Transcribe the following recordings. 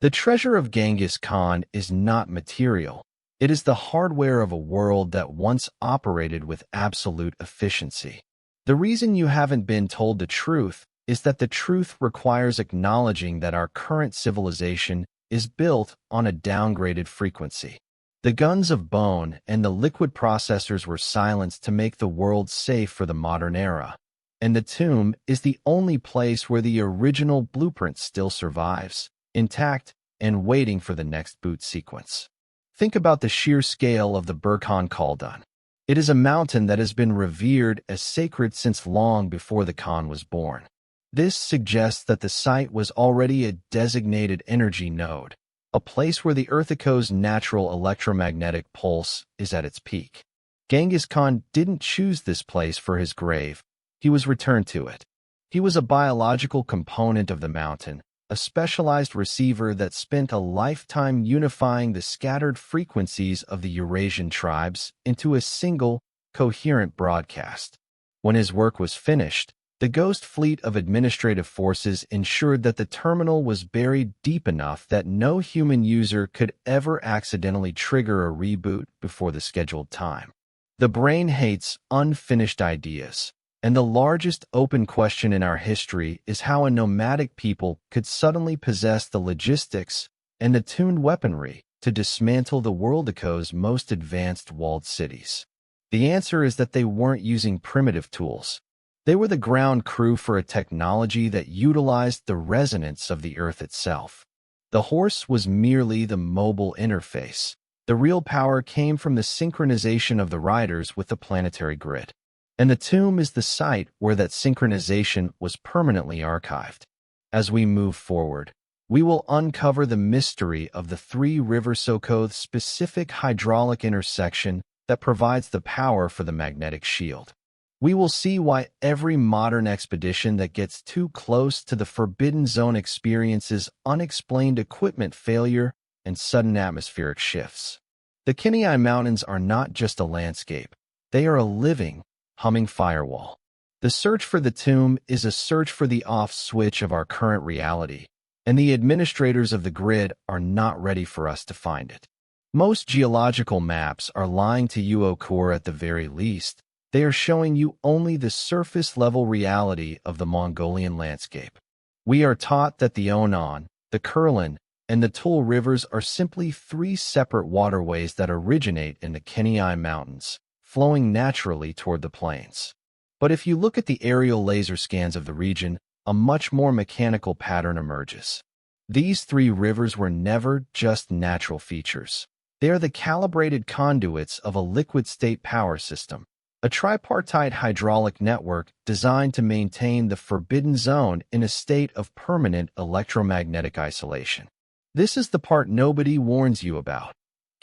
The treasure of Genghis Khan is not material. It is the hardware of a world that once operated with absolute efficiency. The reason you haven't been told the truth is that the truth requires acknowledging that our current civilization is built on a downgraded frequency. The guns of bone and the liquid processors were silenced to make the world safe for the modern era. And the tomb is the only place where the original blueprint still survives, intact and waiting for the next boot sequence. Think about the sheer scale of the Burkhan Khaldun. It is a mountain that has been revered as sacred since long before the Khan was born. This suggests that the site was already a designated energy node, a place where the Earth echo's natural electromagnetic pulse is at its peak. Genghis Khan didn't choose this place for his grave. He was returned to it. He was a biological component of the mountain, a specialized receiver that spent a lifetime unifying the scattered frequencies of the Eurasian tribes into a single, coherent broadcast. When his work was finished, the ghost fleet of administrative forces ensured that the terminal was buried deep enough that no human user could ever accidentally trigger a reboot before the scheduled time. The brain hates unfinished ideas, and the largest open question in our history is how a nomadic people could suddenly possess the logistics and the tuned weaponry to dismantle the world echo's most advanced walled cities. The answer is that they weren't using primitive tools. They were the ground crew for a technology that utilized the resonance of the Earth itself. The horse was merely the mobile interface. The real power came from the synchronization of the riders with the planetary grid. And the tomb is the site where that synchronization was permanently archived. As we move forward, we will uncover the mystery of the Three River Sokoth's specific hydraulic intersection that provides the power for the magnetic shield. We will see why every modern expedition that gets too close to the Forbidden Zone experiences unexplained equipment failure and sudden atmospheric shifts. The Khentii Mountains are not just a landscape. They are a living, humming firewall. The search for the tomb is a search for the off switch of our current reality, and the administrators of the grid are not ready for us to find it. Most geological maps are lying to you, Okur, at the very least. They are showing you only the surface-level reality of the Mongolian landscape. We are taught that the Onan, the Kurlan, and the Tul rivers are simply three separate waterways that originate in the Khentii Mountains, flowing naturally toward the plains. But if you look at the aerial laser scans of the region, a much more mechanical pattern emerges. These three rivers were never just natural features. They are the calibrated conduits of a liquid-state power system, a tripartite hydraulic network designed to maintain the Forbidden Zone in a state of permanent electromagnetic isolation. This is the part nobody warns you about.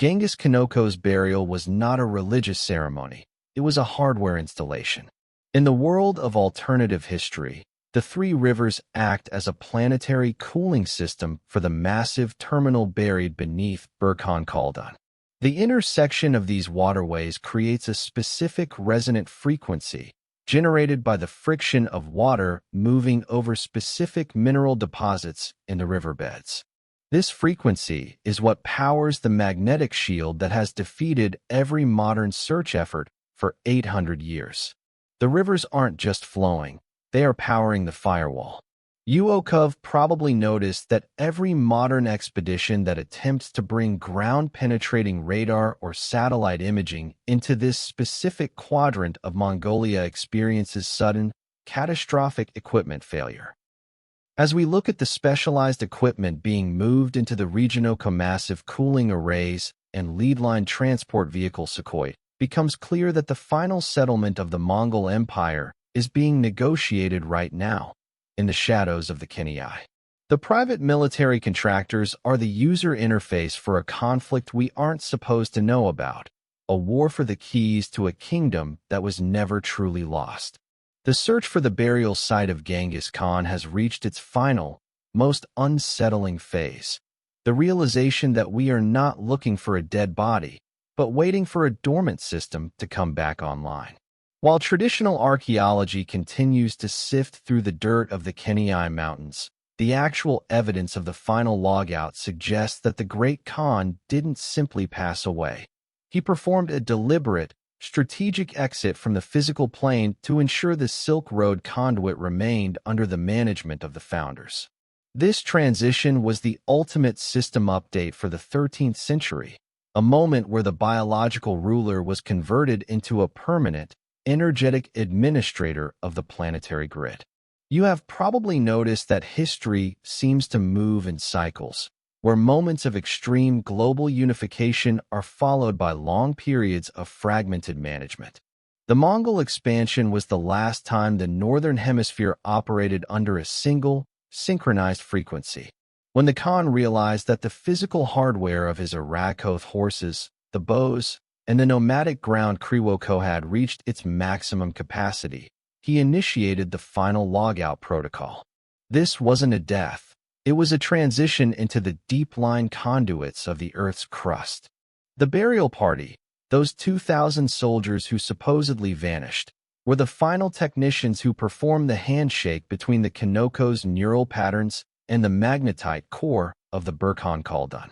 Genghis Khan's burial was not a religious ceremony. It was a hardware installation. In the world of alternative history, the three rivers act as a planetary cooling system for the massive terminal buried beneath Burkhan Khaldun. The intersection of these waterways creates a specific resonant frequency generated by the friction of water moving over specific mineral deposits in the riverbeds. This frequency is what powers the magnetic shield that has defeated every modern search effort for 800 years. The rivers aren't just flowing, they are powering the firewall. Uokov probably noticed that every modern expedition that attempts to bring ground-penetrating radar or satellite imaging into this specific quadrant of Mongolia experiences sudden, catastrophic equipment failure. As we look at the specialized equipment being moved into the Regionoko massive cooling arrays and lead-line transport vehicle Sukhoi, becomes clear that the final settlement of the Mongol Empire is being negotiated right now, in the shadows of the Khentii. The private military contractors are the user interface for a conflict we aren't supposed to know about, a war for the keys to a kingdom that was never truly lost. The search for the burial site of Genghis Khan has reached its final, most unsettling phase, the realization that we are not looking for a dead body, but waiting for a dormant system to come back online. While traditional archaeology continues to sift through the dirt of the Khentii Mountains, the actual evidence of the final logout suggests that the Great Khan didn't simply pass away. He performed a deliberate, strategic exit from the physical plane to ensure the Silk Road conduit remained under the management of the founders. This transition was the ultimate system update for the 13th century, a moment where the biological ruler was converted into a permanent, energetic administrator of the planetary grid. You have probably noticed that history seems to move in cycles, where moments of extreme global unification are followed by long periods of fragmented management. The Mongol expansion was the last time the Northern Hemisphere operated under a single, synchronized frequency. When the Khan realized that the physical hardware of his Arakoth horses, the bows, and the nomadic ground Kriwoko had reached its maximum capacity, he initiated the final logout protocol. This wasn't a death. It was a transition into the deep-line conduits of the Earth's crust. The burial party, those 2,000 soldiers who supposedly vanished, were the final technicians who performed the handshake between the Kinoko's neural patterns and the magnetite core of the Burkhan Khaldun.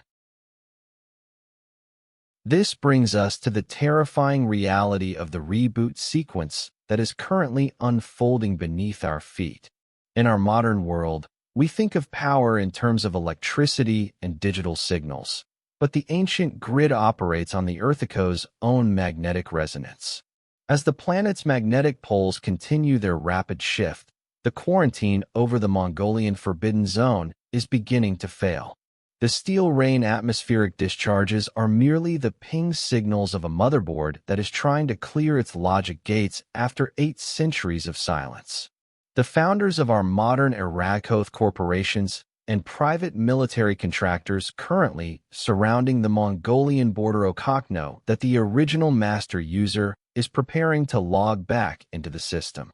This brings us to the terrifying reality of the reboot sequence that is currently unfolding beneath our feet. In our modern world, we think of power in terms of electricity and digital signals, but the ancient grid operates on the Earthico's own magnetic resonance. As the planet's magnetic poles continue their rapid shift, the quarantine over the Mongolian Forbidden Zone is beginning to fail. The steel rain atmospheric discharges are merely the ping signals of a motherboard that is trying to clear its logic gates after 8 centuries of silence. The founders of our modern Arakoth corporations and private military contractors currently surrounding the Mongolian border know that the original master user is preparing to log back into the system.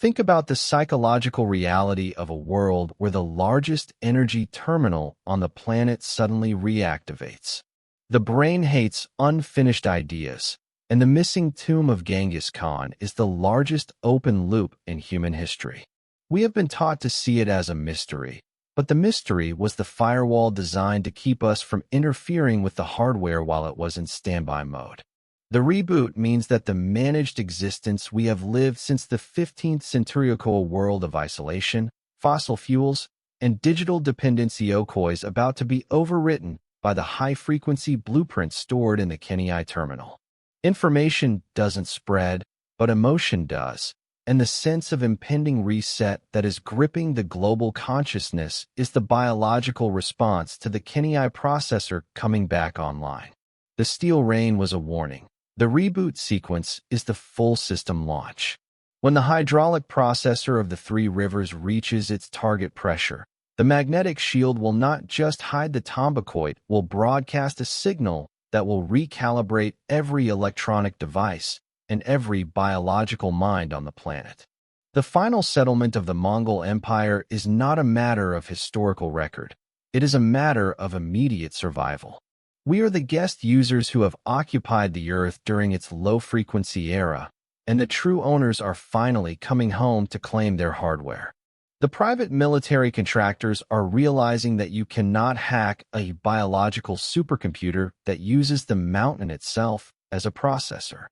Think about the psychological reality of a world where the largest energy terminal on the planet suddenly reactivates. The brain hates unfinished ideas, and the missing tomb of Genghis Khan is the largest open loop in human history. We have been taught to see it as a mystery, but the mystery was the firewall designed to keep us from interfering with the hardware while it was in standby mode. The reboot means that the managed existence we have lived since the 15th century world of isolation, fossil fuels, and digital dependency is about to be overwritten by the high-frequency blueprint stored in the Khentii terminal. Information doesn't spread, but emotion does, and the sense of impending reset that is gripping the global consciousness is the biological response to the Khentii processor coming back online. The steel rain was a warning. The reboot sequence is the full system launch. When the hydraulic processor of the Three Rivers reaches its target pressure, the magnetic shield will not just hide the tombacoid, it will broadcast a signal that will recalibrate every electronic device and every biological mind on the planet. The final settlement of the Mongol Empire is not a matter of historical record. It is a matter of immediate survival. We are the guest users who have occupied the Earth during its low-frequency era, and the true owners are finally coming home to claim their hardware. The private military contractors are realizing that you cannot hack a biological supercomputer that uses the mountain itself as a processor.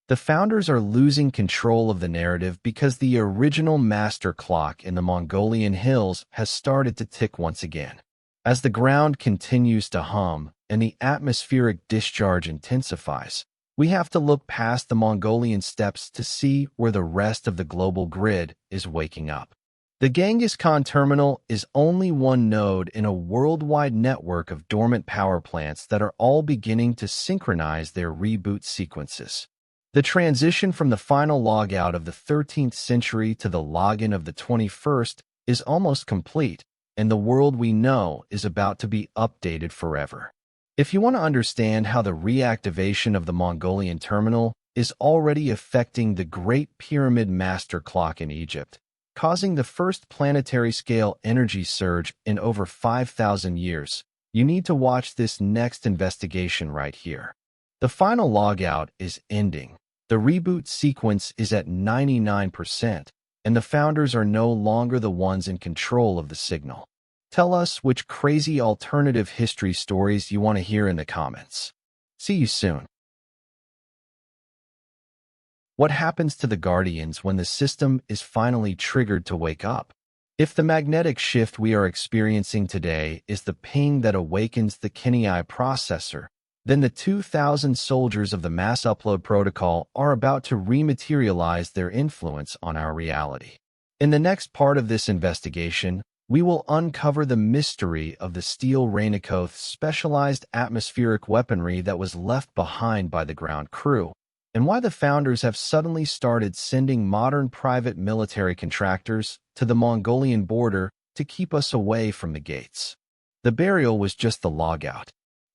The founders are losing control of the narrative because the original master clock in the Mongolian hills has started to tick once again. As the ground continues to hum and the atmospheric discharge intensifies, we have to look past the Mongolian steppes to see where the rest of the global grid is waking up. The Genghis Khan terminal is only one node in a worldwide network of dormant power plants that are all beginning to synchronize their reboot sequences. The transition from the final logout of the 13th century to the login of the 21st is almost complete, and the world we know is about to be updated forever. If you want to understand how the reactivation of the Mongolian terminal is already affecting the Great Pyramid master clock in Egypt, causing the first planetary-scale energy surge in over 5,000 years, you need to watch this next investigation right here. The final logout is ending. The reboot sequence is at 99%, and the founders are no longer the ones in control of the signal. Tell us which crazy alternative history stories you want to hear in the comments. See you soon. What happens to the Guardians when the system is finally triggered to wake up? If the magnetic shift we are experiencing today is the ping that awakens the Khentii processor, then the 2,000 soldiers of the mass upload protocol are about to rematerialize their influence on our reality. In the next part of this investigation, we will uncover the mystery of the Steel Rainicoth's specialized atmospheric weaponry that was left behind by the ground crew, and why the founders have suddenly started sending modern private military contractors to the Mongolian border to keep us away from the gates. The burial was just the logout.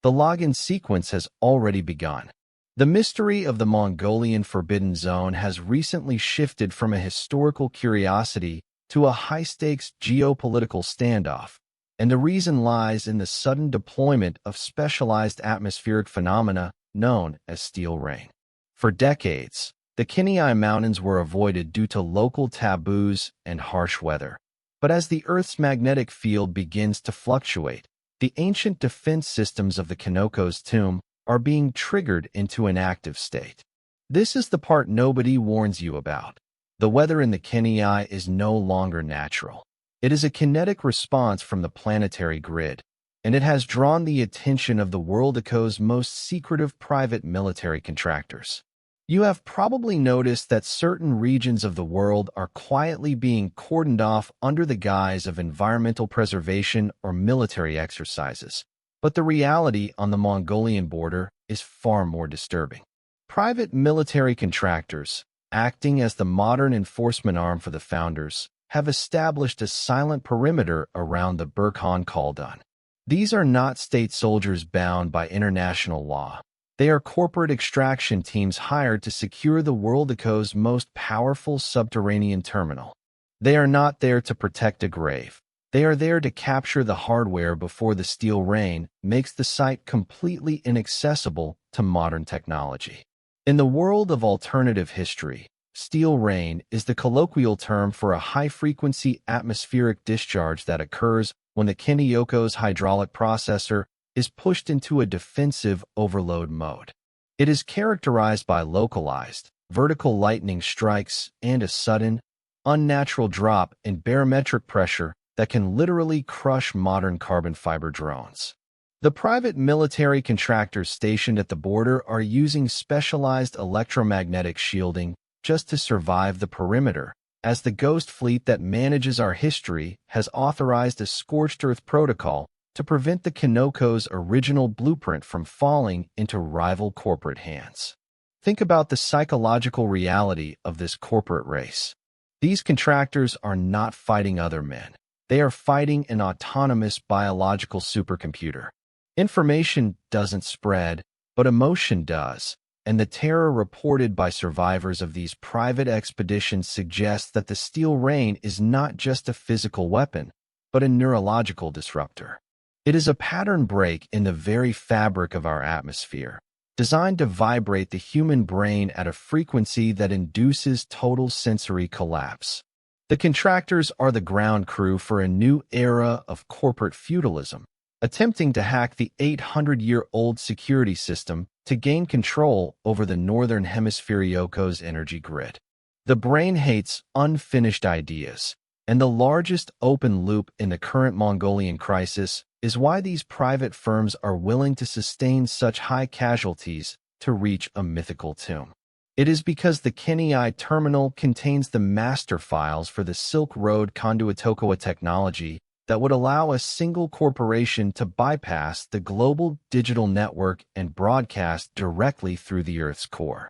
The login sequence has already begun. The mystery of the Mongolian Forbidden Zone has recently shifted from a historical curiosity to a high-stakes geopolitical standoff, and the reason lies in the sudden deployment of specialized atmospheric phenomena known as steel rain. For decades, the Khentii Mountains were avoided due to local taboos and harsh weather. But as the Earth's magnetic field begins to fluctuate, the ancient defense systems of the Kenoko's tomb are being triggered into an active state. This is the part nobody warns you about. The weather in the Khentii is no longer natural. It is a kinetic response from the planetary grid, and it has drawn the attention of the Worldico's most secretive private military contractors. You have probably noticed that certain regions of the world are quietly being cordoned off under the guise of environmental preservation or military exercises. But the reality on the Mongolian border is far more disturbing. Private military contractors, acting as the modern enforcement arm for the founders, have established a silent perimeter around the Burkhan Khaldun. These are not state soldiers bound by international law. They are corporate extraction teams hired to secure the Worldico's most powerful subterranean terminal. They are not there to protect a grave. They are there to capture the hardware before the steel rain makes the site completely inaccessible to modern technology. In the world of alternative history, steel rain is the colloquial term for a high-frequency atmospheric discharge that occurs when the Khentii hydraulic processor is pushed into a defensive overload mode. It is characterized by localized, vertical lightning strikes and a sudden, unnatural drop in barometric pressure that can literally crush modern carbon fiber drones. The private military contractors stationed at the border are using specialized electromagnetic shielding just to survive the perimeter, as the ghost fleet that manages our history has authorized a scorched earth protocol to prevent the Kenoko's original blueprint from falling into rival corporate hands. Think about the psychological reality of this corporate race. These contractors are not fighting other men. They are fighting an autonomous biological supercomputer. Information doesn't spread, but emotion does, and the terror reported by survivors of these private expeditions suggests that the steel rain is not just a physical weapon, but a neurological disruptor. It is a pattern break in the very fabric of our atmosphere, designed to vibrate the human brain at a frequency that induces total sensory collapse. The contractors are the ground crew for a new era of corporate feudalism, attempting to hack the 800-year-old security system to gain control over the Northern Hemisphere Yoko's energy grid. The brain hates unfinished ideas, and the largest open loop in the current Mongolian crisis is why these private firms are willing to sustain such high casualties to reach a mythical tomb. It is because the Khentii terminal contains the master files for the Silk Road Conduitokoa technology that would allow a single corporation to bypass the global digital network and broadcast directly through the Earth's core.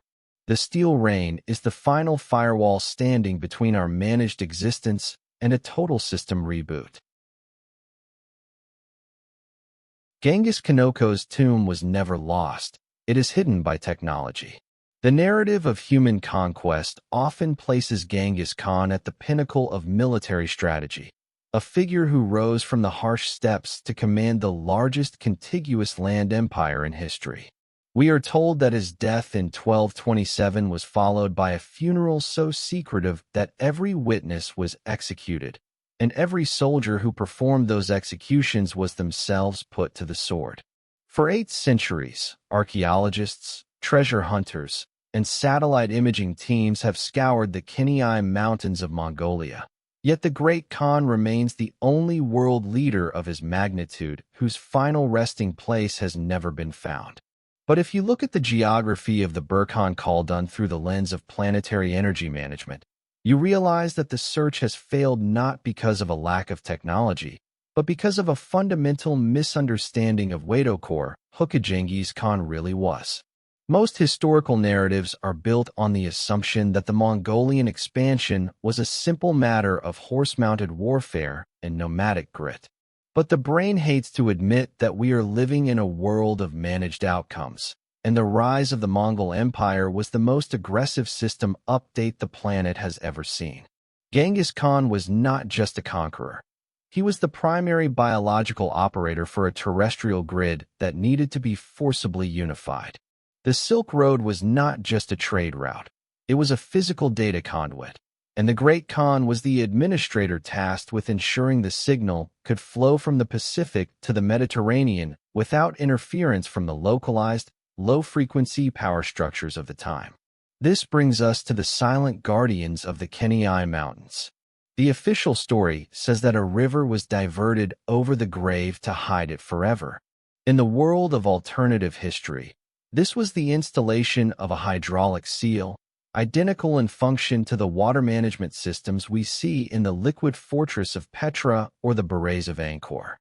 The steel rain is the final firewall standing between our managed existence and a total system reboot. Genghis Khan's tomb was never lost. It is hidden by technology. The narrative of human conquest often places Genghis Khan at the pinnacle of military strategy, a figure who rose from the harsh steppes to command the largest contiguous land empire in history. We are told that his death in 1227 was followed by a funeral so secretive that every witness was executed, and every soldier who performed those executions was themselves put to the sword. For 8 centuries, archaeologists, treasure hunters, and satellite imaging teams have scoured the Khentii Mountains of Mongolia. Yet the Great Khan remains the only world leader of his magnitude whose final resting place has never been found. But if you look at the geography of the Burkhan Khaldun through the lens of planetary energy management, you realize that the search has failed not because of a lack of technology, but because of a fundamental misunderstanding of who Genghis Khan really was. Most historical narratives are built on the assumption that the Mongolian expansion was a simple matter of horse-mounted warfare and nomadic grit. But the brain hates to admit that we are living in a world of managed outcomes, and the rise of the Mongol Empire was the most aggressive system update the planet has ever seen. Genghis Khan was not just a conqueror. He was the primary biological operator for a terrestrial grid that needed to be forcibly unified. The Silk Road was not just a trade route. It was a physical data conduit, and the Great Khan was the administrator tasked with ensuring the signal could flow from the Pacific to the Mediterranean without interference from the localized, low-frequency power structures of the time. This brings us to the silent guardians of the Khentii Mountains. The official story says that a river was diverted over the grave to hide it forever. In the world of alternative history, this was the installation of a hydraulic seal, identical in function to the water management systems we see in the liquid fortress of Petra or the berets of Angkor.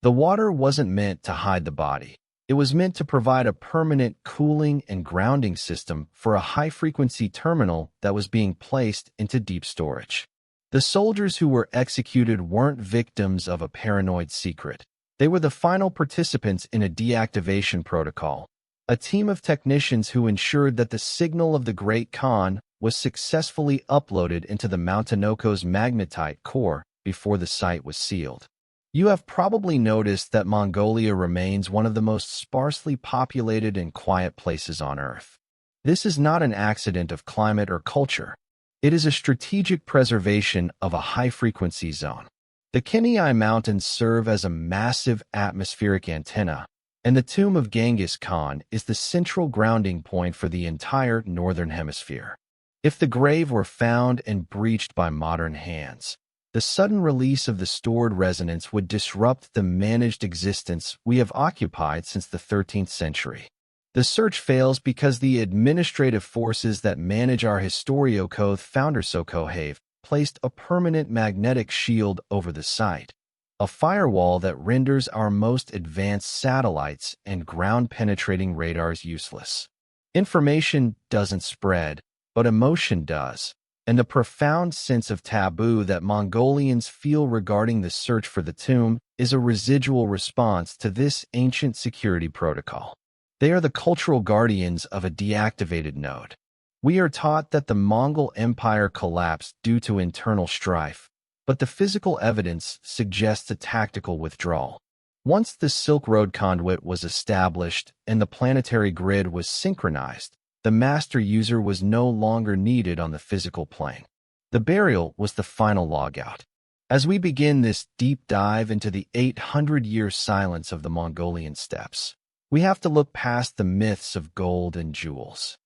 The water wasn't meant to hide the body. It was meant to provide a permanent cooling and grounding system for a high-frequency terminal that was being placed into deep storage. The soldiers who were executed weren't victims of a paranoid secret. They were the final participants in a deactivation protocol, a team of technicians who ensured that the signal of the Great Khan was successfully uploaded into the Mountainoko's magnetite core before the site was sealed. You have probably noticed that Mongolia remains one of the most sparsely populated and quiet places on Earth. This is not an accident of climate or culture. It is a strategic preservation of a high-frequency zone. The Khentii Mountains serve as a massive atmospheric antenna, and the tomb of Genghis Khan is the central grounding point for the entire Northern Hemisphere. If the grave were found and breached by modern hands, the sudden release of the stored resonance would disrupt the managed existence we have occupied since the 13th century. The search fails because the administrative forces that manage our historiocoth Foundersokohave placed a permanent magnetic shield over the site, a firewall that renders our most advanced satellites and ground-penetrating radars useless. Information doesn't spread, but emotion does, and the profound sense of taboo that Mongolians feel regarding the search for the tomb is a residual response to this ancient security protocol. They are the cultural guardians of a deactivated node. We are taught that the Mongol Empire collapsed due to internal strife, but the physical evidence suggests a tactical withdrawal. Once the Silk Road conduit was established and the planetary grid was synchronized, the master user was no longer needed on the physical plane. The burial was the final logout. As we begin this deep dive into the 800-year silence of the Mongolian steppes, we have to look past the myths of gold and jewels.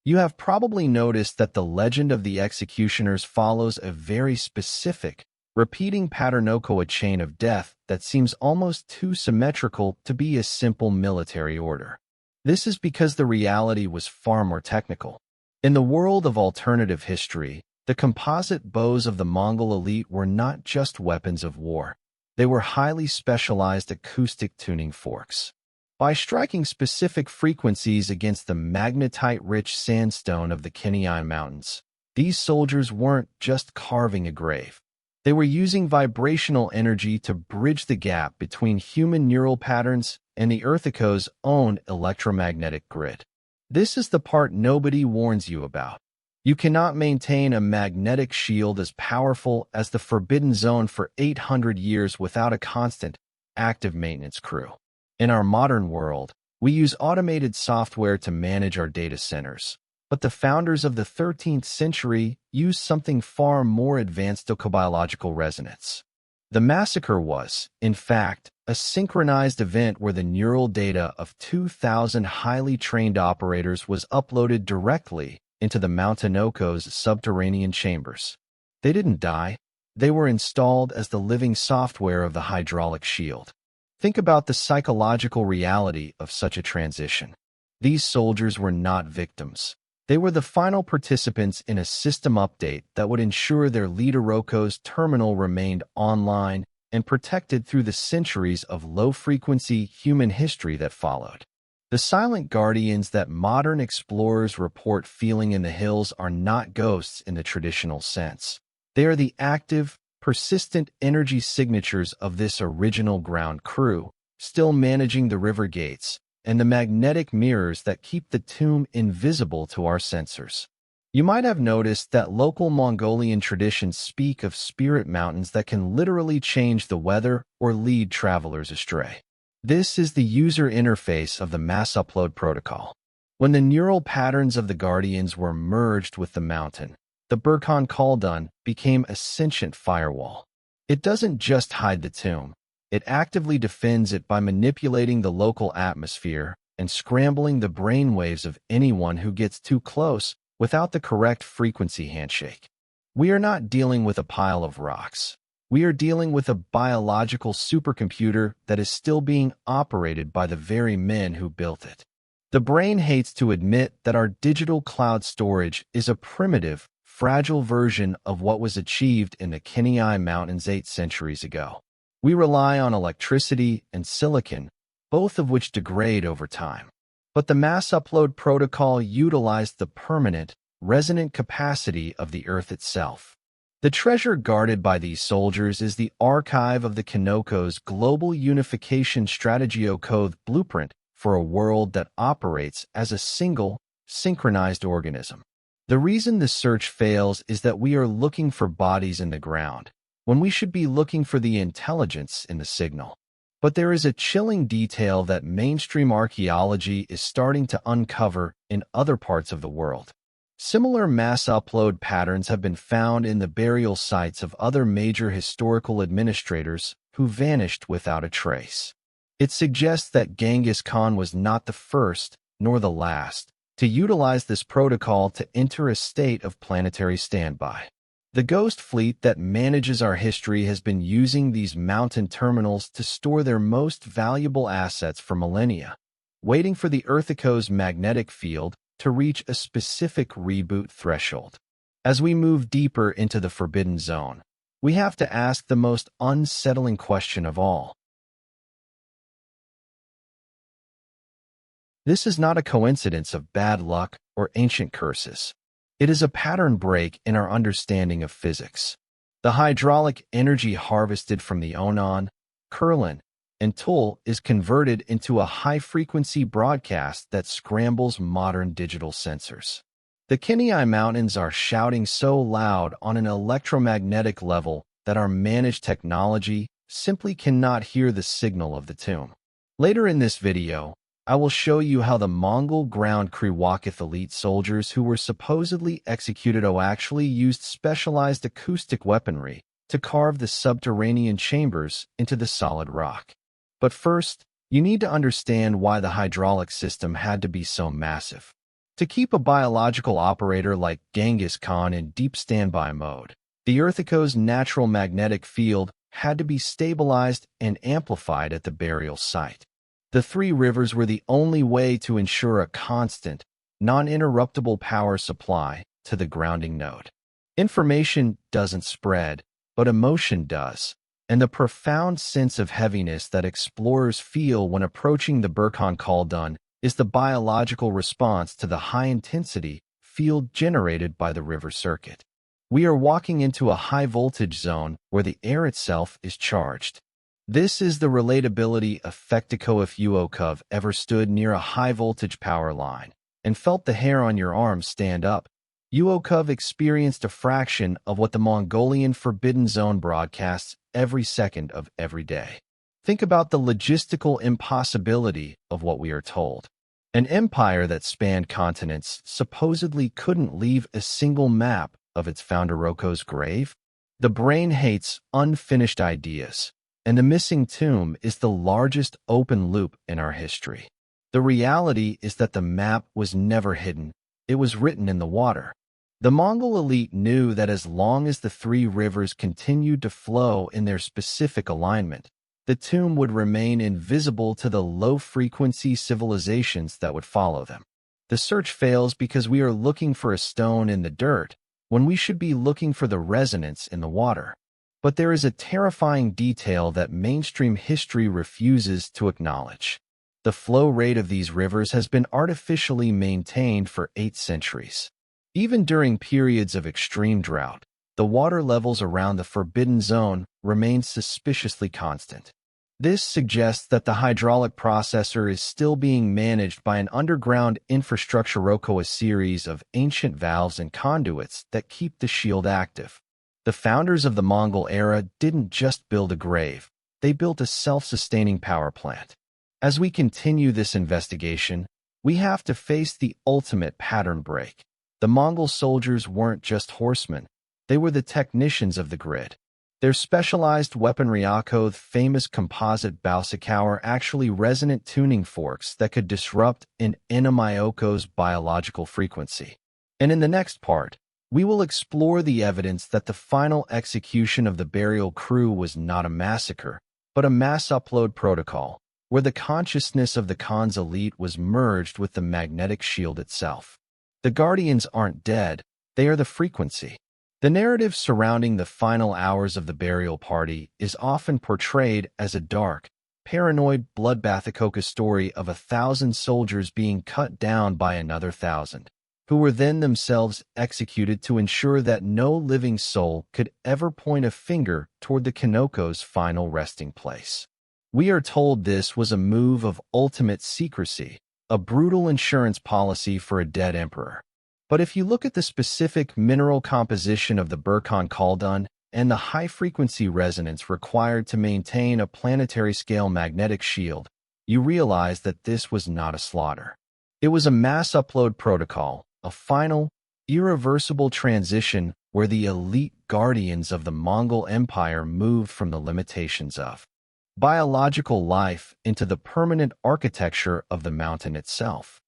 You have probably noticed that the legend of the executioners follows a very specific, repeating patternoko, a chain of death that seems almost too symmetrical to be a simple military order. This is because the reality was far more technical. In the world of alternative history, the composite bows of the Mongol elite were not just weapons of war. They were highly specialized acoustic tuning forks. By striking specific frequencies against the magnetite-rich sandstone of the Khentii Mountains, these soldiers weren't just carving a grave. They were using vibrational energy to bridge the gap between human neural patterns and the Earthiko's own electromagnetic grid. This is the part nobody warns you about. You cannot maintain a magnetic shield as powerful as the Forbidden Zone for 800 years without a constant, active maintenance crew. In our modern world, we use automated software to manage our data centers. But the founders of the 13th century used something far more advanced tocobiological resonance. The massacre was, in fact, a synchronized event where the neural data of 2,000 highly trained operators was uploaded directly into the Mountainoko's subterranean chambers. They didn't die. They were installed as the living software of the hydraulic shield. Think about the psychological reality of such a transition. These soldiers were not victims. They were the final participants in a system update that would ensure their leader Roko's terminal remained online and protected through the centuries of low-frequency human history that followed. The silent guardians that modern explorers report feeling in the hills are not ghosts in the traditional sense. They are the active, persistent energy signatures of this original ground crew, still managing the river gates and the magnetic mirrors that keep the tomb invisible to our sensors. You might have noticed that local Mongolian traditions speak of spirit mountains that can literally change the weather or lead travelers astray. This is the user interface of the mass upload protocol. When the neural patterns of the guardians were merged with the mountain, the Burkhan Khaldun became a sentient firewall. It doesn't just hide the tomb. It actively defends it by manipulating the local atmosphere and scrambling the brainwaves of anyone who gets too close without the correct frequency handshake. We are not dealing with a pile of rocks. We are dealing with a biological supercomputer that is still being operated by the very men who built it. The brain hates to admit that our digital cloud storage is a primitive, fragile version of what was achieved in the Khentii Mountains 8 centuries ago. We rely on electricity and silicon, both of which degrade over time. But the mass upload protocol utilized the permanent, resonant capacity of the Earth itself. The treasure guarded by these soldiers is the archive of the Kenoko's global unification strategy code blueprint for a world that operates as a single, synchronized organism. The reason the search fails is that we are looking for bodies in the ground, when we should be looking for the intelligence in the signal. But there is a chilling detail that mainstream archaeology is starting to uncover in other parts of the world. Similar mass upload patterns have been found in the burial sites of other major historical administrators who vanished without a trace. It suggests that Genghis Khan was not the first, nor the last, to utilize this protocol to enter a state of planetary standby. The ghost fleet that manages our history has been using these mountain terminals to store their most valuable assets for millennia, waiting for the Earthico's magnetic field to reach a specific reboot threshold. As we move deeper into the forbidden zone, we have to ask the most unsettling question of all. This is not a coincidence of bad luck or ancient curses. It is a pattern break in our understanding of physics. The hydraulic energy harvested from the Onan, Kurlan, and Tul is converted into a high-frequency broadcast that scrambles modern digital sensors. The Khentii Mountains are shouting so loud on an electromagnetic level that our managed technology simply cannot hear the signal of the tomb. Later in this video, I will show you how the Mongol ground crew Wakith elite soldiers who were supposedly executed actually used specialized acoustic weaponry to carve the subterranean chambers into the solid rock. But first, you need to understand why the hydraulic system had to be so massive. To keep a biological operator like Genghis Khan in deep standby mode, the Earthico's natural magnetic field had to be stabilized and amplified at the burial site. The three rivers were the only way to ensure a constant, non-interruptible power supply to the grounding node. Information doesn't spread, but emotion does, and the profound sense of heaviness that explorers feel when approaching the Burkhan Khaldun is the biological response to the high-intensity field generated by the river circuit. We are walking into a high-voltage zone where the air itself is charged. This is the relatability effectico if you have ever stood near a high-voltage power line and felt the hair on your arms stand up. You have experienced a fraction of what the Mongolian Forbidden Zone broadcasts every second of every day. Think about the logistical impossibility of what we are told. An empire that spanned continents supposedly couldn't leave a single map of its founder Roko's grave? The brain hates unfinished ideas, and the missing tomb is the largest open loop in our history. The reality is that the map was never hidden. It was written in the water. The Mongol elite knew that as long as the three rivers continued to flow in their specific alignment, the tomb would remain invisible to the low-frequency civilizations that would follow them. The search fails because we are looking for a stone in the dirt when we should be looking for the resonance in the water. But there is a terrifying detail that mainstream history refuses to acknowledge. The flow rate of these rivers has been artificially maintained for 8 centuries. Even during periods of extreme drought, the water levels around the Forbidden Zone remain suspiciously constant. This suggests that the hydraulic processor is still being managed by an underground infrastructure Roko, a series of ancient valves and conduits that keep the shield active. The founders of the Mongol era didn't just build a grave, they built a self-sustaining power plant. As we continue this investigation, we have to face the ultimate pattern break. The Mongol soldiers weren't just horsemen, they were the technicians of the grid. Their specialized weaponry, the famous composite Bausikow, are actually resonant tuning forks that could disrupt an enemy biological frequency. And in the next part, we will explore the evidence that the final execution of the burial crew was not a massacre, but a mass upload protocol, where the consciousness of the Khan's elite was merged with the magnetic shield itself. The Guardians aren't dead, they are the frequency. The narrative surrounding the final hours of the burial party is often portrayed as a dark, paranoid bloodbath story of 1,000 soldiers being cut down by another 1,000, who were then themselves executed to ensure that no living soul could ever point a finger toward the Kanoko's final resting place. We are told this was a move of ultimate secrecy, a brutal insurance policy for a dead emperor. But if you look at the specific mineral composition of the Burkhan Khaldun and the high-frequency resonance required to maintain a planetary-scale magnetic shield, you realize that this was not a slaughter. It was a mass upload protocol, a final, irreversible transition where the elite guardians of the Mongol Empire moved from the limitations of biological life into the permanent architecture of the mountain itself.